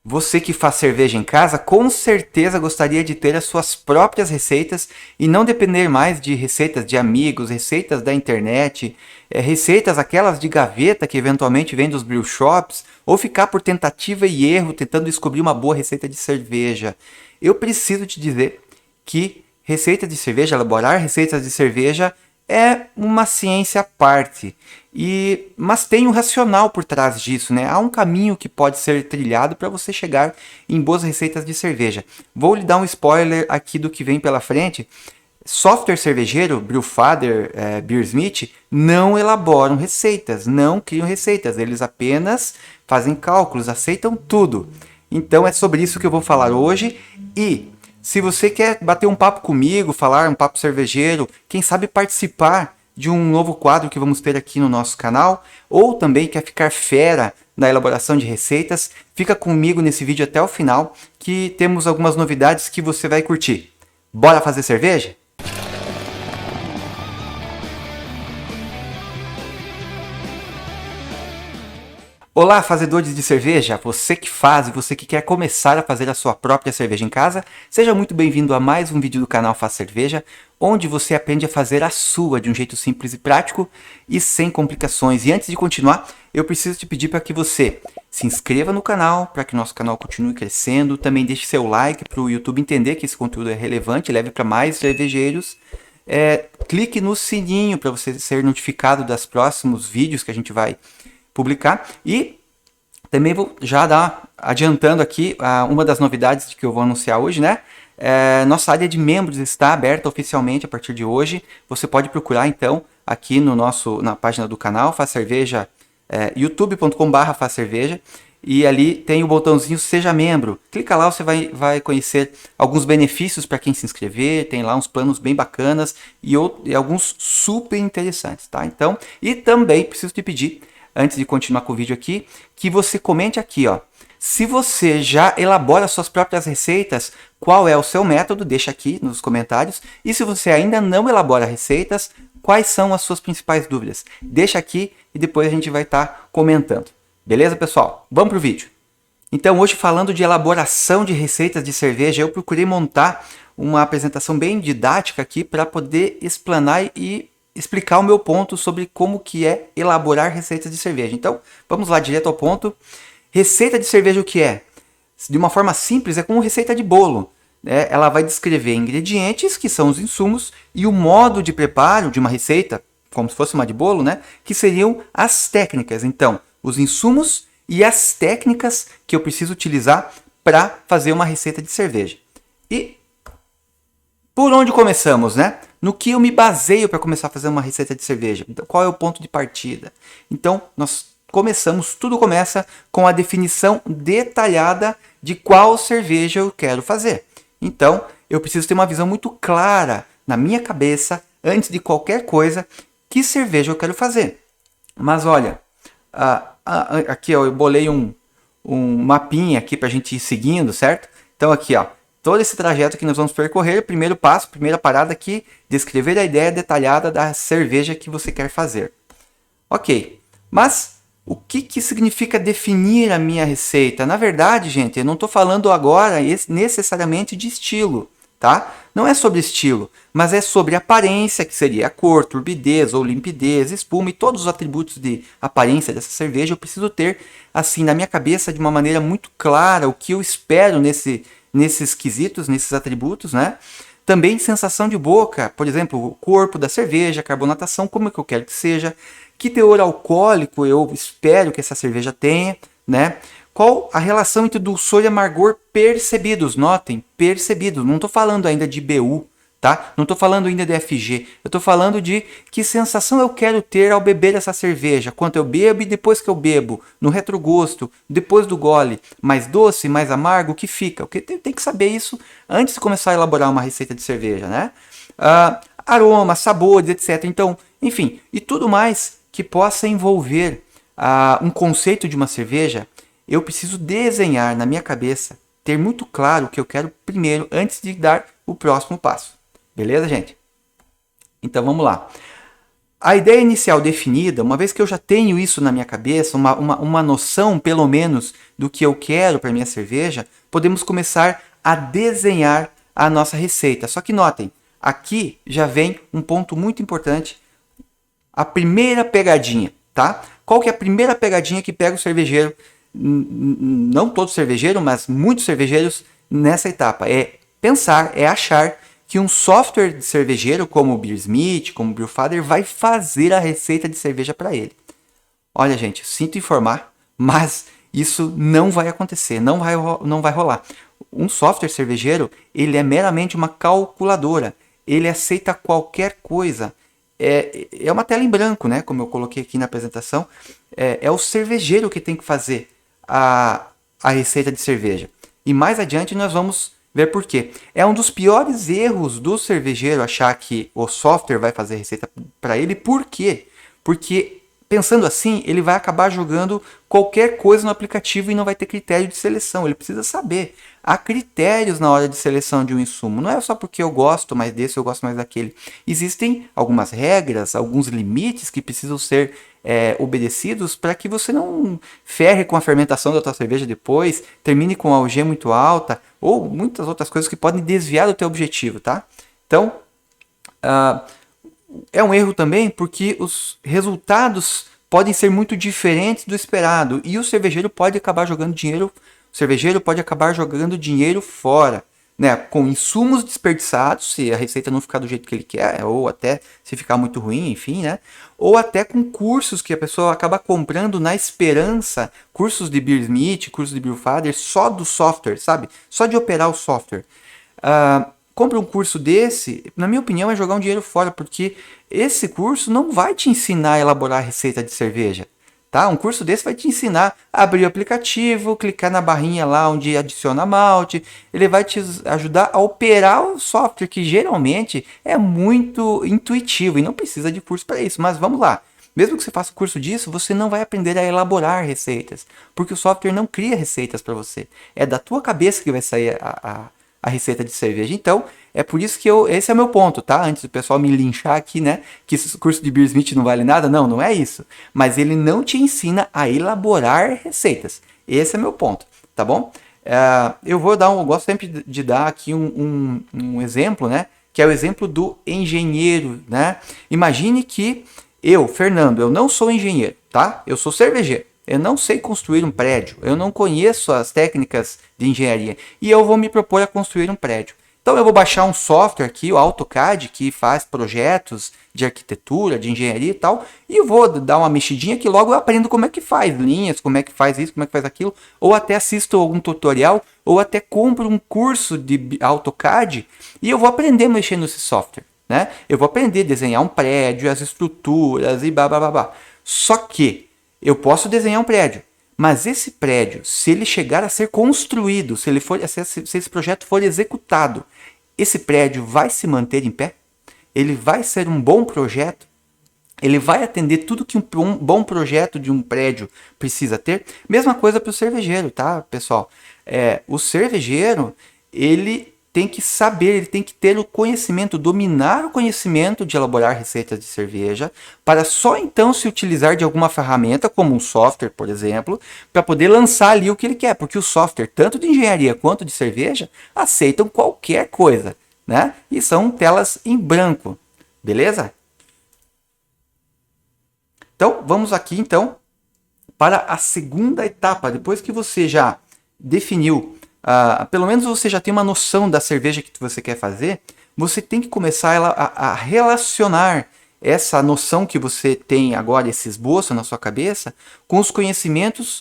Você que faz cerveja em casa, com certeza gostaria de ter as suas próprias receitas e não depender mais de receitas de amigos, receitas da internet, receitas aquelas de gaveta que eventualmente vêm dos brew shops, ou ficar por tentativa e erro tentando descobrir uma boa receita de cerveja. Eu preciso te dizer que receita de cerveja, elaborar receitas de cerveja é uma ciência à parte. Mas tem um racional por trás disso, né? Há um caminho que pode ser trilhado para você chegar em boas receitas de cerveja. Vou lhe dar um spoiler aqui do que vem pela frente. Software cervejeiro, Brewfather, Beersmith, não elaboram receitas, não criam receitas. Eles apenas fazem cálculos, aceitam tudo. Então é sobre isso que eu vou falar hoje. E se você quer bater um papo comigo, falar um papo cervejeiro, quem sabe participar de um novo quadro que vamos ter aqui no nosso canal, ou também quer ficar fera na elaboração de receitas, fica comigo nesse vídeo até o final, que temos algumas novidades que você vai curtir. Bora fazer cerveja? Olá, fazedores de cerveja! Você que faz e você que quer começar a fazer a sua própria cerveja em casa, seja muito bem-vindo a mais um vídeo do canal Faz Cerveja, onde você aprende a fazer a sua de um jeito simples e prático e sem complicações. E antes de continuar, eu preciso te pedir para que você se inscreva no canal, para que nosso canal continue crescendo, também deixe seu like para o YouTube entender que esse conteúdo é relevante, leve para mais cervejeiros. Clique no sininho para você ser notificado dos próximos vídeos que a gente vai publicar. E também vou já dar adiantando aqui uma das novidades que eu vou anunciar hoje, né? Nossa área de membros está aberta oficialmente a partir de hoje. Você pode procurar então aqui na página do canal Faz Cerveja, youtube.com/Faz Cerveja, e ali tem o botãozinho Seja Membro. Clica lá, você vai conhecer alguns benefícios para quem se inscrever. Tem lá uns planos bem bacanas e alguns super interessantes, tá? Então, e também preciso te pedir, antes de continuar com o vídeo aqui, que você comente aqui, ó. Se você já elabora suas próprias receitas, qual é o seu método? Deixa aqui nos comentários. E se você ainda não elabora receitas, quais são as suas principais dúvidas? Deixa aqui e depois a gente vai estar comentando. Beleza, pessoal? Vamos para o vídeo. Então, hoje falando de elaboração de receitas de cerveja, eu procurei montar uma apresentação bem didática aqui para poder explanar e explicar o meu ponto sobre como que é elaborar receitas de cerveja. Então, vamos lá direto ao ponto. Receita de cerveja o que é? De uma forma simples, é como receita de bolo, né? Ela vai descrever ingredientes, que são os insumos, e o modo de preparo de uma receita, como se fosse uma de bolo, né? Que seriam as técnicas. Então, os insumos e as técnicas que eu preciso utilizar para fazer uma receita de cerveja. E por onde começamos, né? No que eu me baseio para começar a fazer uma receita de cerveja? Então, qual é o ponto de partida? Então, tudo começa com a definição detalhada de qual cerveja eu quero fazer. Então, eu preciso ter uma visão muito clara na minha cabeça, antes de qualquer coisa, que cerveja eu quero fazer. Mas olha, aqui ó, eu bolei um mapinha aqui para a gente ir seguindo, certo? Então aqui, ó, todo esse trajeto que nós vamos percorrer, primeiro passo, primeira parada aqui, descrever a ideia detalhada da cerveja que você quer fazer. Ok, mas o que significa definir a minha receita? Na verdade, gente, eu não estou falando agora necessariamente de estilo, tá? Não é sobre estilo, mas é sobre aparência, que seria a cor, turbidez ou limpidez, espuma e todos os atributos de aparência dessa cerveja. Eu preciso ter, assim, na minha cabeça, de uma maneira muito clara, o que eu espero nesses quesitos, nesses atributos, né? Também sensação de boca, por exemplo, o corpo da cerveja, carbonatação, como é que eu quero que seja, que teor alcoólico eu espero que essa cerveja tenha, né? Qual a relação entre dulçor e amargor percebidos? Notem, percebidos. Não estou falando ainda de BU, tá? Não estou falando ainda de FG. Eu estou falando de que sensação eu quero ter ao beber essa cerveja. Quanto eu bebo e depois que eu bebo. No retrogosto, depois do gole. Mais doce, mais amargo, o que fica? Porque tem que saber isso antes de começar a elaborar uma receita de cerveja, né? Aromas, sabores, etc. Então, enfim, e tudo mais que possa envolver um conceito de uma cerveja, eu preciso desenhar na minha cabeça, ter muito claro o que eu quero primeiro, antes de dar o próximo passo. Beleza, gente? Então vamos lá. A ideia inicial definida, uma vez que eu já tenho isso na minha cabeça, uma noção pelo menos do que eu quero para minha cerveja, podemos começar a desenhar a nossa receita. Só que notem, aqui já vem um ponto muito importante, a primeira pegadinha, tá? Qual que é a primeira pegadinha que pega o cervejeiro, não todo cervejeiro, mas muitos cervejeiros nessa etapa? É pensar, é achar que um software de cervejeiro como o Beersmith, como o Brewfather, vai fazer a receita de cerveja para ele. Olha, gente, sinto informar, mas isso não vai acontecer, não vai rolar. Um software cervejeiro, ele é meramente uma calculadora, ele aceita qualquer coisa. É uma tela em branco, né? Como eu coloquei aqui na apresentação. É o cervejeiro que tem que fazer a receita de cerveja. E mais adiante nós vamos ver por quê. É um dos piores erros do cervejeiro achar que o software vai fazer a receita para ele. Por quê? Porque pensando assim, ele vai acabar jogando qualquer coisa no aplicativo e não vai ter critério de seleção. Ele precisa saber. Há critérios na hora de seleção de um insumo. Não é só porque eu gosto mais desse, eu gosto mais daquele. Existem algumas regras, alguns limites que precisam ser obedecidos para que você não ferre com a fermentação da tua cerveja depois, termine com a alg muito alta ou muitas outras coisas que podem desviar do teu objetivo, tá? Então, é um erro também porque os resultados podem ser muito diferentes do esperado e o cervejeiro pode acabar jogando dinheiro fora, né? Com insumos desperdiçados, se a receita não ficar do jeito que ele quer, ou até se ficar muito ruim, enfim, né? Ou até com cursos que a pessoa acaba comprando na esperança, cursos de Beersmith, cursos de Brewfather, só do software, sabe? Só de operar o software. Compra um curso desse, na minha opinião, é jogar um dinheiro fora, porque esse curso não vai te ensinar a elaborar a receita de cerveja. Tá? Um curso desse vai te ensinar a abrir o aplicativo, clicar na barrinha lá onde adiciona malte. Ele vai te ajudar a operar o software, que geralmente é muito intuitivo e não precisa de curso para isso. Mas vamos lá. Mesmo que você faça curso disso, você não vai aprender a elaborar receitas, porque o software não cria receitas para você. É da tua cabeça que vai sair a receita de cerveja. Então, é por isso que esse é o meu ponto, tá? Antes do pessoal me linchar aqui, né? Que esse curso de Beersmith não vale nada. Não, não é isso. Mas ele não te ensina a elaborar receitas. Esse é meu ponto, tá bom? Eu gosto sempre de dar aqui um exemplo, né? Que é o exemplo do engenheiro, né? Imagine que eu, Fernando, eu não sou engenheiro, tá? Eu sou cervejeiro. Eu não sei construir um prédio, eu não conheço as técnicas de engenharia e eu vou me propor a construir um prédio. Então eu vou baixar um software aqui, o AutoCAD, que faz projetos de arquitetura, de engenharia e tal, e eu vou dar uma mexidinha que logo eu aprendo como é que faz linhas, como é que faz isso, como é que faz aquilo, ou até assisto algum tutorial, ou até compro um curso de AutoCAD e eu vou aprender a mexer nesse software, né? Eu vou aprender a desenhar um prédio, as estruturas e blá blá blá blá. Só que eu posso desenhar um prédio, mas esse prédio, se ele chegar a ser construído, se esse projeto for executado, esse prédio vai se manter em pé? Ele vai ser um bom projeto? Ele vai atender tudo que um bom projeto de um prédio precisa ter? Mesma coisa para o cervejeiro, tá, pessoal? O cervejeiro, ele tem que saber, ele tem que ter o conhecimento, dominar o conhecimento de elaborar receitas de cerveja, para só então se utilizar de alguma ferramenta, como um software, por exemplo, para poder lançar ali o que ele quer, porque o software, tanto de engenharia quanto de cerveja, aceitam qualquer coisa, né? E são telas em branco, beleza? Então, vamos aqui então para a segunda etapa, depois que você já definiu, pelo menos você já tem uma noção da cerveja que você quer fazer, você tem que começar a relacionar essa noção que você tem agora, esse esboço na sua cabeça, com os conhecimentos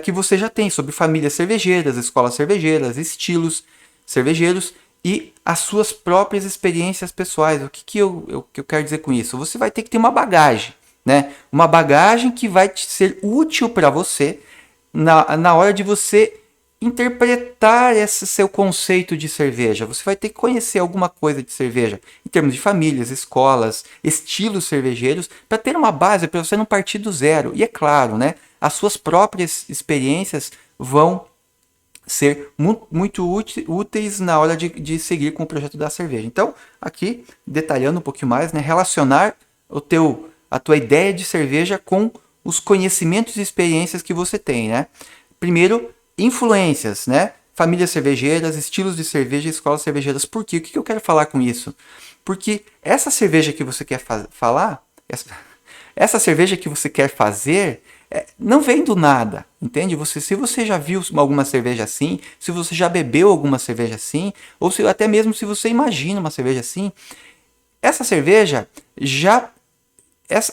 que você já tem sobre famílias cervejeiras, escolas cervejeiras, estilos cervejeiros e as suas próprias experiências pessoais. O que eu quero dizer com isso? Você vai ter que ter uma bagagem, né? Uma bagagem que vai ser útil para você na hora de você interpretar esse seu conceito de cerveja. Você vai ter que conhecer alguma coisa de cerveja em termos de famílias, escolas, estilos cervejeiros, para ter uma base, para você não partir do zero. E é claro, né, as suas próprias experiências vão ser muito úteis na hora de seguir com o projeto da cerveja. Então, aqui, detalhando um pouquinho mais, né, relacionar a tua ideia de cerveja com os conhecimentos e experiências que você tem, né? Primeiro, influências, né? Famílias cervejeiras, estilos de cerveja e escolas cervejeiras. Por quê? O que eu quero falar com isso? Porque essa cerveja que você quer falar, essa cerveja que você quer fazer, não vem do nada, entende? Se você já viu alguma cerveja assim, se você já bebeu alguma cerveja assim, ou até mesmo se você imagina uma cerveja assim, essa cerveja já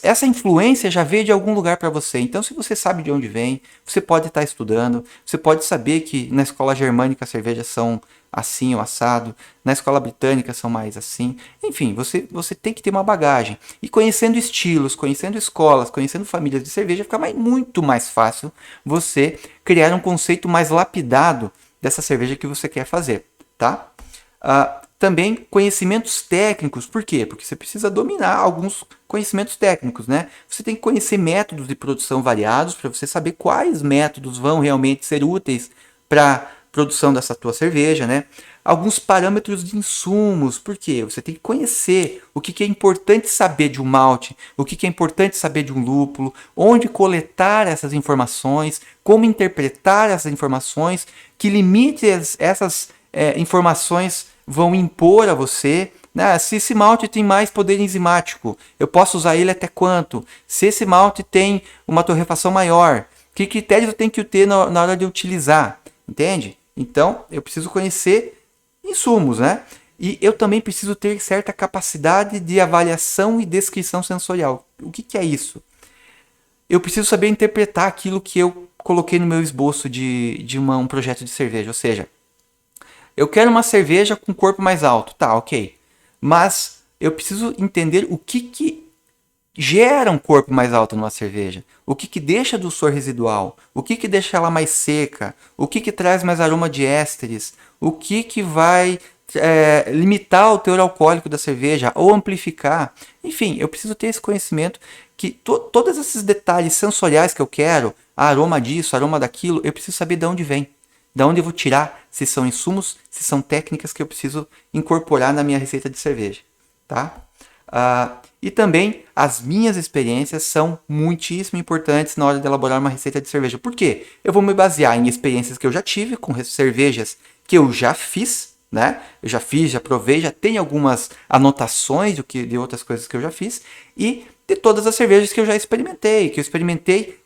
essa influência já veio de algum lugar para você. Então, se você sabe de onde vem, você pode estar estudando, você pode saber que na escola germânica as cervejas são assim ou assado, na escola britânica são mais assim. Enfim, você tem que ter uma bagagem. E conhecendo estilos, conhecendo escolas, conhecendo famílias de cerveja, fica muito mais fácil você criar um conceito mais lapidado dessa cerveja que você quer fazer, tá? Também conhecimentos técnicos. Por quê? Porque você precisa dominar alguns conhecimentos técnicos, né? Você tem que conhecer métodos de produção variados para você saber quais métodos vão realmente ser úteis para a produção dessa tua cerveja, né? Alguns parâmetros de insumos. Por quê? Você tem que conhecer o que é importante saber de um malte, o que é importante saber de um lúpulo, onde coletar essas informações, como interpretar essas informações, que limites essas informações vão impor a você, né? Se esse malte tem mais poder enzimático, eu posso usar ele até quanto? Se esse malte tem uma torrefação maior, que critérios eu tenho que ter na hora de utilizar? Entende? Então, eu preciso conhecer insumos, né? E eu também preciso ter certa capacidade de avaliação e descrição sensorial. O que é isso? Eu preciso saber interpretar aquilo que eu coloquei no meu esboço de um projeto de cerveja. Ou seja, eu quero uma cerveja com corpo mais alto. Tá, ok. Mas eu preciso entender o que gera um corpo mais alto numa cerveja. O que deixa dulçor residual. O que deixa ela mais seca. O que traz mais aroma de ésteres. O que vai limitar o teor alcoólico da cerveja ou amplificar. Enfim, eu preciso ter esse conhecimento que todos esses detalhes sensoriais que eu quero, aroma disso, aroma daquilo, eu preciso saber de onde vem. Da onde eu vou tirar, se são insumos, se são técnicas que eu preciso incorporar na minha receita de cerveja, tá? E também as minhas experiências são muitíssimo importantes na hora de elaborar uma receita de cerveja. Por quê? Eu vou me basear em experiências que eu já tive com cervejas que eu já fiz, né? Eu já fiz, já provei, já tenho algumas anotações de outras coisas que eu já fiz e de todas as cervejas que eu já experimentei,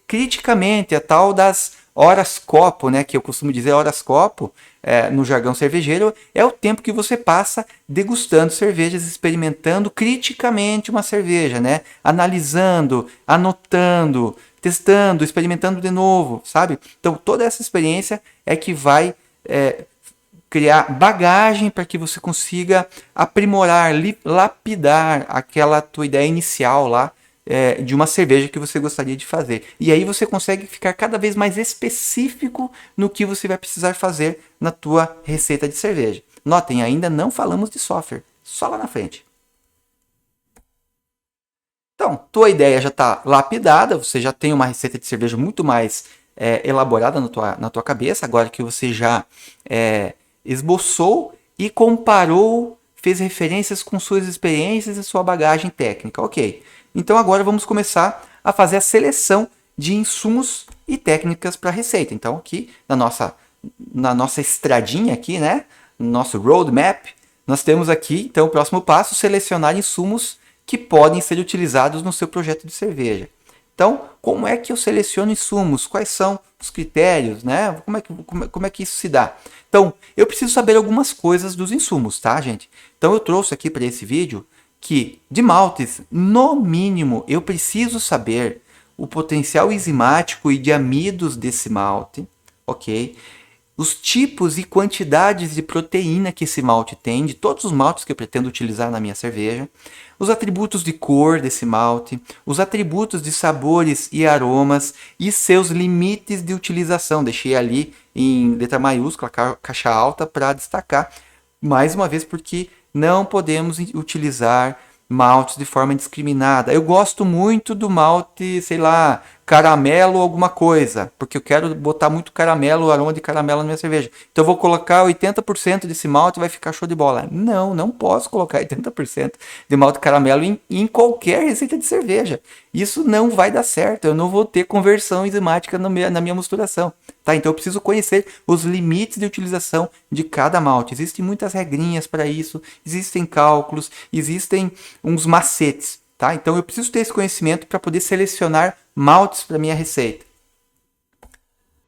criticamente, a tal das horas copo, né, que eu costumo dizer horas copo, no jargão cervejeiro, é o tempo que você passa degustando cervejas, experimentando criticamente uma cerveja, né, analisando, anotando, testando, experimentando de novo, sabe? Então toda essa experiência é que vai criar bagagem para que você consiga aprimorar, lapidar aquela tua ideia inicial lá, de uma cerveja que você gostaria de fazer. E aí você consegue ficar cada vez mais específico no que você vai precisar fazer na tua receita de cerveja. Notem, ainda não falamos de software, só lá na frente. Então, tua ideia já está lapidada, você já tem uma receita de cerveja muito mais elaborada na tua cabeça, agora que você já esboçou e comparou, fez referências com suas experiências e sua bagagem técnica. Ok. Então agora vamos começar a fazer a seleção de insumos e técnicas para a receita. Então aqui na nossa estradinha aqui, né, no nosso roadmap, nós temos aqui, então o próximo passo, selecionar insumos que podem ser utilizados no seu projeto de cerveja. Então, como é que eu seleciono insumos? Quais são os critérios, né? Como é que isso se dá? Então, eu preciso saber algumas coisas dos insumos, tá, gente? Então, eu trouxe aqui para esse vídeo que de maltes, no mínimo, eu preciso saber o potencial enzimático e de amidos desse malte, ok? Os tipos e quantidades de proteína que esse malte tem, de todos os maltes que eu pretendo utilizar na minha cerveja, os atributos de cor desse malte, os atributos de sabores e aromas e seus limites de utilização. Deixei ali em letra maiúscula, caixa alta, para destacar, mais uma vez, porque não podemos utilizar maltes de forma indiscriminada. Eu gosto muito do malte, sei lá, caramelo alguma coisa, porque eu quero botar muito caramelo, aroma de caramelo na minha cerveja. Então eu vou colocar 80% desse malte e vai ficar show de bola. Não, não posso colocar 80% de malte caramelo em qualquer receita de cerveja. Isso não vai dar certo, eu não vou ter conversão enzimática na minha misturação. Tá? Então eu preciso conhecer os limites de utilização de cada malte. Existem muitas regrinhas para isso, existem cálculos, existem uns macetes. Tá? Então eu preciso ter esse conhecimento para poder selecionar maltes para minha receita.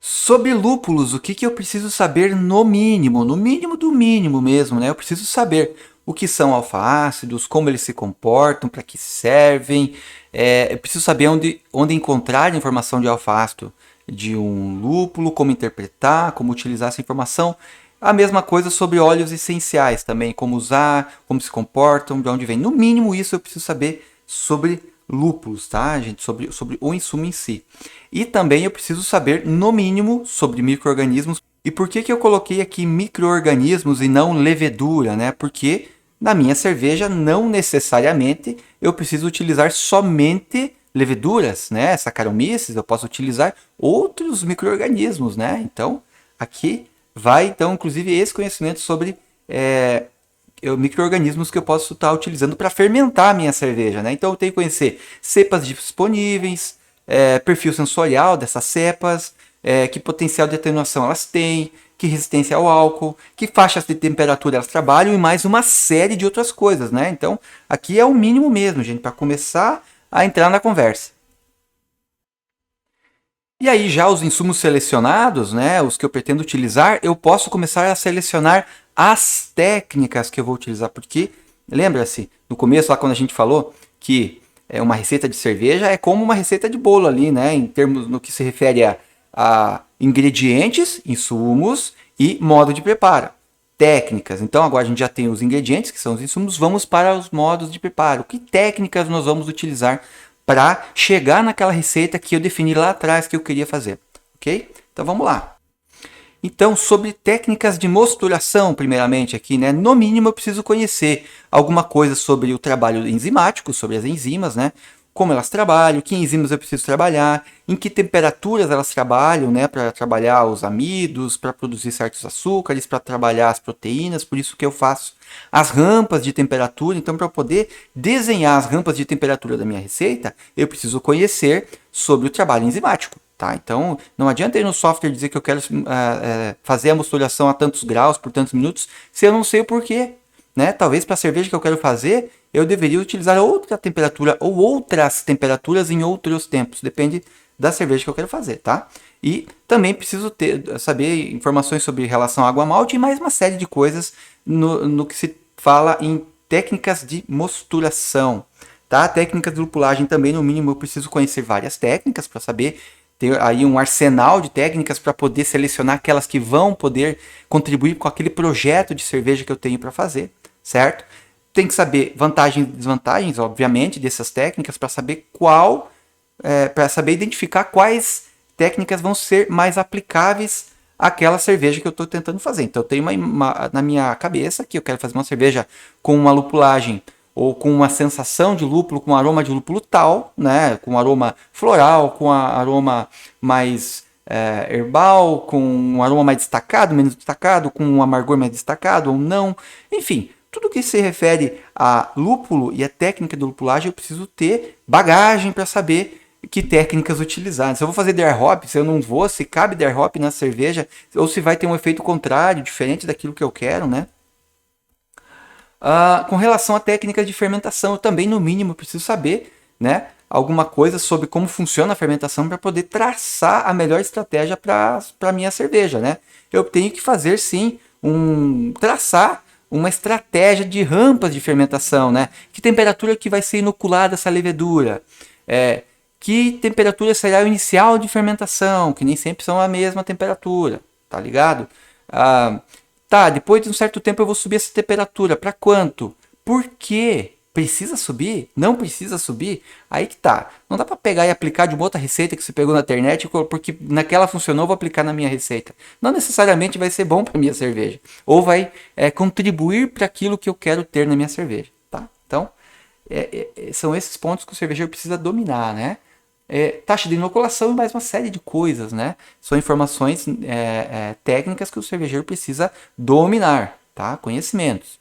Sobre lúpulos, o que eu preciso saber no mínimo do mínimo mesmo, né? Eu preciso saber o que são alfa-ácidos, como eles se comportam, para que servem. Eu preciso saber onde encontrar informação de alfa-ácido de um lúpulo, como interpretar, como utilizar essa informação. A mesma coisa sobre óleos essenciais também, como usar, como se comportam, de onde vem. No mínimo isso eu preciso saber sobre lúpulos, tá, gente? Sobre o insumo em si. E também eu preciso saber, no mínimo, sobre micro-organismos. E por que eu coloquei aqui micro-organismos e não levedura, né? Porque na minha cerveja, não necessariamente, eu preciso utilizar somente leveduras, né? Saccharomyces, eu posso utilizar outros micro-organismos, né? Então, aqui vai, então, inclusive, esse conhecimento sobre micro-organismos que eu posso estar utilizando para fermentar a minha cerveja, né? Então eu tenho que conhecer cepas disponíveis, perfil sensorial dessas cepas, que potencial de atenuação elas têm, que resistência ao álcool, que faixas de temperatura elas trabalham e mais uma série de outras coisas, né? Então aqui é o mínimo mesmo, gente, para começar a entrar na conversa. E aí já os insumos selecionados, né, os que eu pretendo utilizar, eu posso começar a selecionar as técnicas que eu vou utilizar, porque lembra-se, no começo lá quando a gente falou que uma receita de cerveja é como uma receita de bolo ali, né, em termos no que se refere a ingredientes, insumos e modo de preparo. Técnicas. Então agora a gente já tem os ingredientes, que são os insumos, vamos para os modos de preparo. Que técnicas nós vamos utilizar para chegar naquela receita que eu defini lá atrás que eu queria fazer, ok? Então vamos lá. Então, sobre técnicas de mosturação, primeiramente aqui, né? No mínimo eu preciso conhecer alguma coisa sobre o trabalho enzimático, sobre as enzimas, né? Como elas trabalham, que enzimas eu preciso trabalhar, em que temperaturas elas trabalham, né? Para trabalhar os amidos, para produzir certos açúcares, para trabalhar as proteínas, por isso que eu faço as rampas de temperatura. Então, para poder desenhar as rampas de temperatura da minha receita, eu preciso conhecer sobre o trabalho enzimático. Tá? Então, não adianta ir no software dizer que eu quero fazer a mosturação a tantos graus por tantos minutos, se eu não sei o porquê. Né? Talvez para a cerveja que eu quero fazer, eu deveria utilizar outra temperatura ou outras temperaturas em outros tempos. Depende da cerveja que eu quero fazer. Tá? E também preciso saber informações sobre relação à água-malte e mais uma série de coisas no que se fala em técnicas de mosturação. Tá? Técnicas de lupulagem também, no mínimo, eu preciso conhecer várias técnicas para saber ter aí um arsenal de técnicas para poder selecionar aquelas que vão poder contribuir com aquele projeto de cerveja que eu tenho para fazer, certo? Tem que saber vantagens e desvantagens, obviamente, dessas técnicas para saber para saber identificar quais técnicas vão ser mais aplicáveis àquela cerveja que eu estou tentando fazer. Então eu tenho na minha cabeça que eu quero fazer uma cerveja com uma lupulagem ou com uma sensação de lúpulo, com um aroma de lúpulo tal, né? Com um aroma floral, com um aroma mais herbal, com um aroma mais destacado, menos destacado, com um amargor mais destacado ou não. Enfim, tudo que se refere a lúpulo e a técnica de lupulagem, eu preciso ter bagagem para saber que técnicas utilizar. Se eu vou fazer dry hop, se eu não vou, se cabe dry hop na cerveja, ou se vai ter um efeito contrário, diferente daquilo que eu quero, né? Com relação à técnica de fermentação, eu também, no mínimo, preciso saber, né, alguma coisa sobre como funciona a fermentação para poder traçar a melhor estratégia para a minha cerveja. Né? Eu tenho que fazer, sim, traçar uma estratégia de rampas de fermentação. Né? Que temperatura que vai ser inoculada essa levedura? Que temperatura será o inicial de fermentação? Que nem sempre são a mesma temperatura, tá ligado? Tá, depois de um certo tempo eu vou subir essa temperatura. Para quanto? Por quê? Precisa subir? Não precisa subir? Aí que tá. Não dá para pegar e aplicar de uma outra receita que você pegou na internet, porque naquela funcionou, eu vou aplicar na minha receita. Não necessariamente vai ser bom para minha cerveja. Ou vai contribuir para aquilo que eu quero ter na minha cerveja. Tá? Então, são esses pontos que o cervejeiro precisa dominar, né? taxa de inoculação e mais uma série de coisas, né? São informações técnicas que o cervejeiro precisa dominar, tá? Conhecimentos.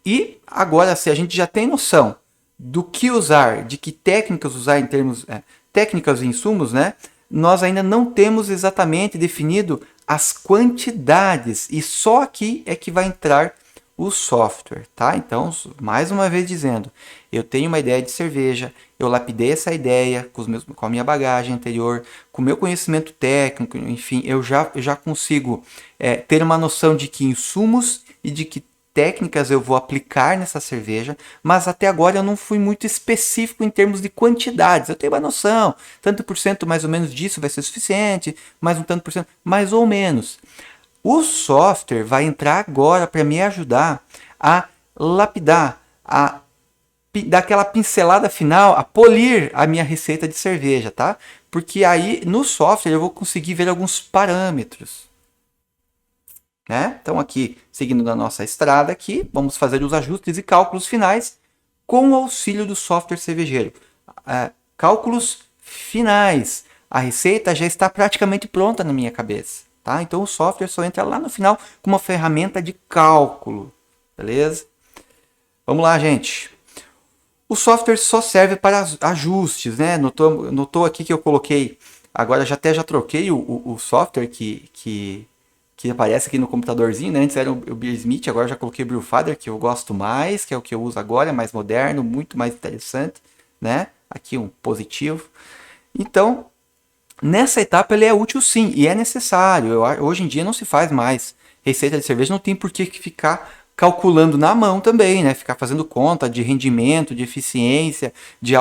E agora, se a gente já tem noção do que usar, de que técnicas usar em termos técnicas e insumos, né? Nós ainda não temos exatamente definido as quantidades e só aqui é que vai entrar o software, tá? Então, mais uma vez dizendo, eu tenho uma ideia de cerveja, eu lapidei essa ideia com a minha bagagem anterior, com o meu conhecimento técnico, enfim, eu já consigo ter uma noção de que insumos e de que técnicas eu vou aplicar nessa cerveja, mas até agora eu não fui muito específico em termos de quantidades. Eu tenho uma noção, tanto por cento mais ou menos disso vai ser suficiente, mais um tanto por cento, mais ou menos. O software vai entrar agora para me ajudar a lapidar, a dar aquela pincelada final, a polir a minha receita de cerveja, tá? Porque aí no software eu vou conseguir ver alguns parâmetros. Né? Então aqui, seguindo na nossa estrada aqui, vamos fazer os ajustes e cálculos finais com o auxílio do software cervejeiro. Cálculos finais. A receita já está praticamente pronta na minha cabeça. Tá? Então o software só entra lá no final com uma ferramenta de cálculo. Beleza? Vamos lá, gente. O software só serve para ajustes. Né? Notou aqui que eu coloquei... Agora já troquei o software que aparece aqui no computadorzinho, né? Antes era o Beersmith, agora já coloquei o Brewfather, que eu gosto mais, que é o que eu uso agora, é mais moderno, muito mais interessante, né? Aqui um positivo. Então, nessa etapa ele é útil sim, e é necessário. Hoje em dia não se faz mais receita de cerveja, não tem por que ficar calculando na mão também, né? Ficar fazendo conta de rendimento, de eficiência, de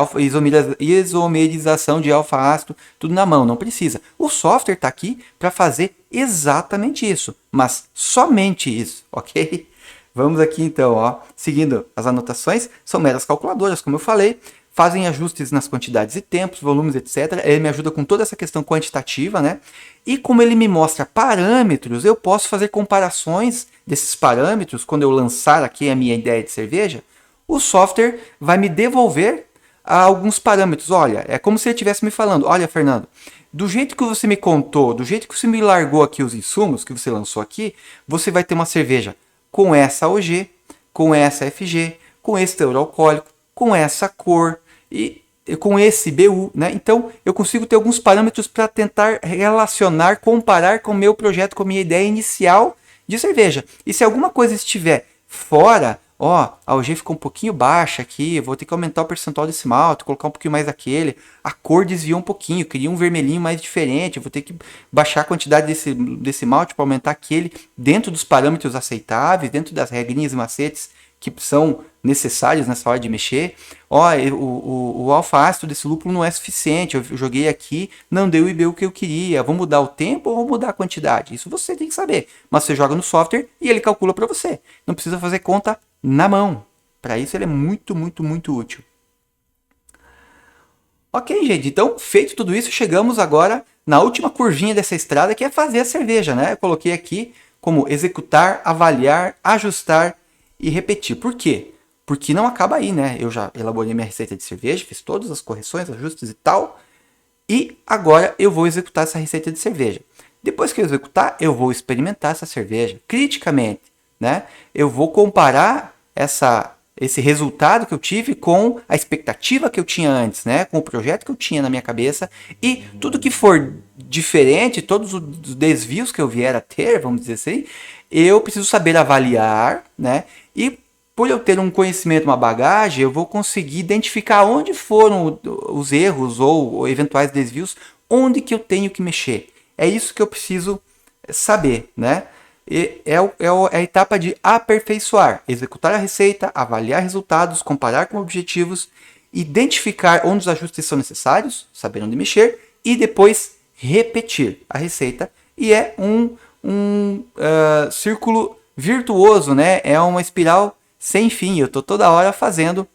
isomerização de alfa-ácido, tudo na mão, não precisa. O software está aqui para fazer exatamente isso, mas somente isso, ok? Vamos aqui então, ó, seguindo as anotações, são meras calculadoras, como eu falei, fazem ajustes nas quantidades e tempos, volumes, etc. Ele me ajuda com toda essa questão quantitativa, né? E como ele me mostra parâmetros, eu posso fazer comparações desses parâmetros. Quando eu lançar aqui a minha ideia de cerveja, o software vai me devolver alguns parâmetros. Olha, é como se ele estivesse me falando, olha, Fernando, do jeito que você me contou, do jeito que você me largou aqui os insumos que você lançou aqui, você vai ter uma cerveja com essa OG, com essa FG, com esse teor alcoólico, com essa cor e com esse BU, né? Então eu consigo ter alguns parâmetros para tentar relacionar, comparar com o meu projeto, com a minha ideia inicial de cerveja. E se alguma coisa estiver fora, ó, a OG ficou um pouquinho baixa aqui, eu vou ter que aumentar o percentual desse malte, colocar um pouquinho mais daquele, a cor desviou um pouquinho, queria um vermelhinho mais diferente, eu vou ter que baixar a quantidade desse malte para aumentar aquele dentro dos parâmetros aceitáveis, dentro das regrinhas e macetes que são necessários nessa hora de mexer. Ó, o alfa-ácido desse lúpulo não é suficiente, eu joguei aqui, não deu o IBU que eu queria, vou mudar o tempo ou vou mudar a quantidade? Isso você tem que saber, mas você joga no software e ele calcula para você, não precisa fazer conta na mão. Para isso ele é muito, muito, muito útil. Ok, gente, então feito tudo isso, chegamos agora na última curvinha dessa estrada, que é fazer a cerveja, né? Eu coloquei aqui como executar, avaliar, ajustar e repetir. Por quê? Porque não acaba aí, né? Eu já elaborei minha receita de cerveja, fiz todas as correções, ajustes e tal, e agora eu vou executar essa receita de cerveja. Depois que eu executar, eu vou experimentar essa cerveja criticamente, né? Eu vou comparar esse resultado que eu tive com a expectativa que eu tinha antes, né? Com o projeto que eu tinha na minha cabeça, e tudo que for diferente, todos os desvios que eu vier a ter, vamos dizer assim, eu preciso saber avaliar, né? E por eu ter um conhecimento, uma bagagem, eu vou conseguir identificar onde foram os erros ou eventuais desvios, onde que eu tenho que mexer. É isso que eu preciso saber, né? É a etapa de aperfeiçoar, executar a receita, avaliar resultados, comparar com objetivos, identificar onde os ajustes são necessários, saber onde mexer, e depois repetir a receita. E é um círculo virtuoso, né? É uma espiral sem fim. Eu estou toda hora fazendo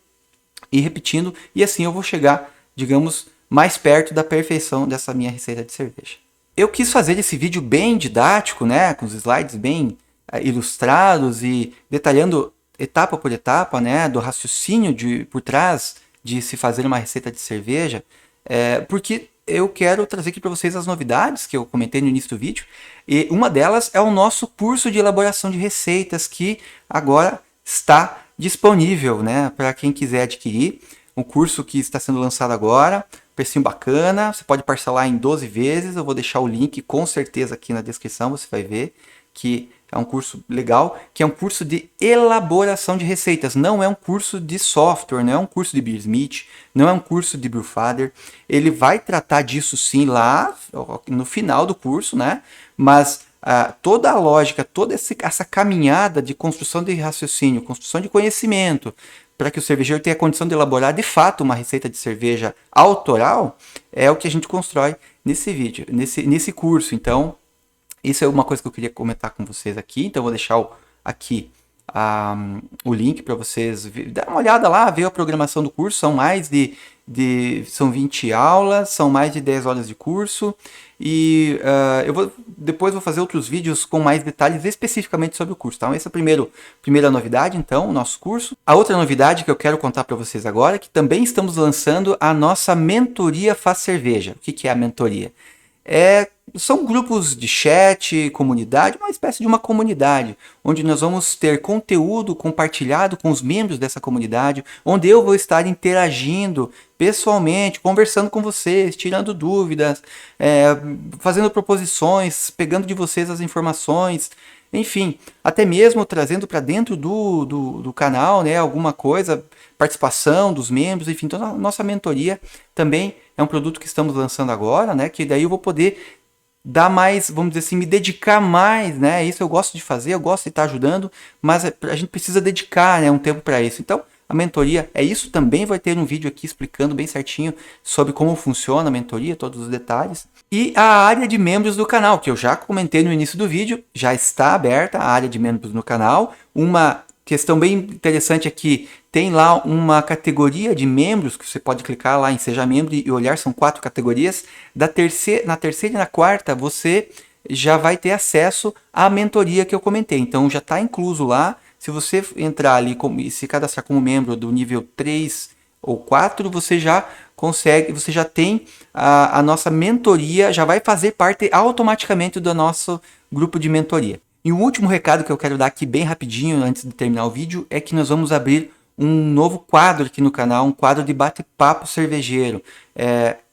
e repetindo, e assim eu vou chegar, digamos, mais perto da perfeição dessa minha receita de cerveja. Eu quis fazer esse vídeo bem didático, né, com os slides bem ilustrados e detalhando etapa por etapa, né, do raciocínio por trás de se fazer uma receita de cerveja, porque eu quero trazer aqui para vocês as novidades que eu comentei no início do vídeo. E uma delas é o nosso curso de elaboração de receitas, que agora está disponível, né, para quem quiser adquirir. Um curso que está sendo lançado agora, precinho bacana, você pode parcelar em 12 vezes, eu vou deixar o link com certeza aqui na descrição, você vai ver que é um curso legal, que é um curso de elaboração de receitas, não é um curso de software, não é um curso de Beersmith, não é um curso de Brewfather. Ele vai tratar disso sim lá no final do curso, né? Mas toda a lógica, toda essa caminhada de construção de raciocínio, construção de conhecimento, para que o cervejeiro tenha a condição de elaborar de fato uma receita de cerveja autoral, é o que a gente constrói nesse vídeo, nesse curso. Então, isso é uma coisa que eu queria comentar com vocês aqui. Então, eu vou deixar aqui o link para vocês dar uma olhada lá, ver a programação do curso. São mais são 20 aulas, são mais de 10 horas de curso. E depois vou fazer outros vídeos com mais detalhes especificamente sobre o curso. Então, essa é a primeira novidade, então, o nosso curso. A outra novidade que eu quero contar para vocês agora é que também estamos lançando a nossa mentoria Faz Cerveja. O que é a mentoria? São grupos de chat, comunidade, uma espécie de uma comunidade, onde nós vamos ter conteúdo compartilhado com os membros dessa comunidade, onde eu vou estar interagindo pessoalmente, conversando com vocês, tirando dúvidas, fazendo proposições, pegando de vocês as informações, enfim, até mesmo trazendo para dentro do canal, né, alguma coisa, participação dos membros, enfim. Então a nossa mentoria também é um produto que estamos lançando agora, né, que daí eu vou poder dar mais, vamos dizer assim, me dedicar mais, né, isso eu gosto de fazer, eu gosto de estar ajudando, mas a gente precisa dedicar, né, um tempo para isso. Então a mentoria é isso, também vai ter um vídeo aqui explicando bem certinho sobre como funciona a mentoria, todos os detalhes. E a área de membros do canal, que eu já comentei no início do vídeo, já está aberta a área de membros no canal. Uma questão bem interessante é que tem lá uma categoria de membros, que você pode clicar lá em Seja Membro e olhar, são 4 categorias. Na terceira e na quarta você já vai ter acesso à mentoria que eu comentei, então já está incluso lá. Se você entrar ali e se cadastrar como membro do nível 3 ou 4, você já consegue, você já tem a nossa mentoria, já vai fazer parte automaticamente do nosso grupo de mentoria. E o último recado que eu quero dar aqui bem rapidinho, antes de terminar o vídeo, é que nós vamos abrir um novo quadro aqui no canal, um quadro de bate-papo cervejeiro.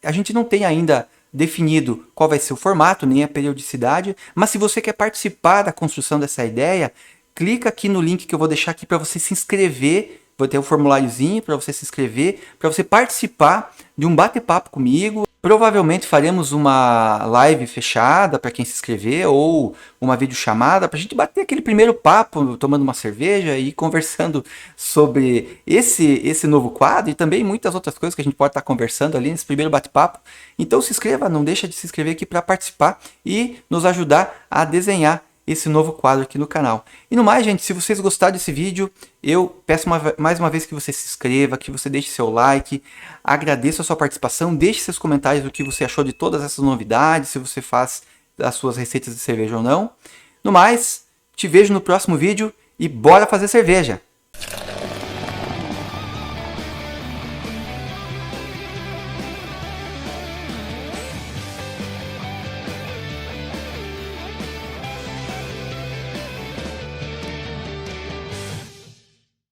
A gente não tem ainda definido qual vai ser o formato, nem a periodicidade, mas se você quer participar da construção dessa ideia, clica aqui no link que eu vou deixar aqui para você se inscrever. Vou ter um formuláriozinho para você se inscrever, para você participar de um bate-papo comigo. Provavelmente faremos uma live fechada para quem se inscrever, ou uma videochamada para a gente bater aquele primeiro papo, tomando uma cerveja e conversando sobre esse novo quadro e também muitas outras coisas que a gente pode estar conversando ali nesse primeiro bate-papo. Então se inscreva, não deixa de se inscrever aqui para participar e nos ajudar a desenhar esse novo quadro aqui no canal. E no mais, gente, se vocês gostaram desse vídeo, eu peço mais uma vez que você se inscreva, que você deixe seu like, agradeço a sua participação, deixe seus comentários do que você achou de todas essas novidades, se você faz as suas receitas de cerveja ou não. No mais, te vejo no próximo vídeo e bora fazer cerveja!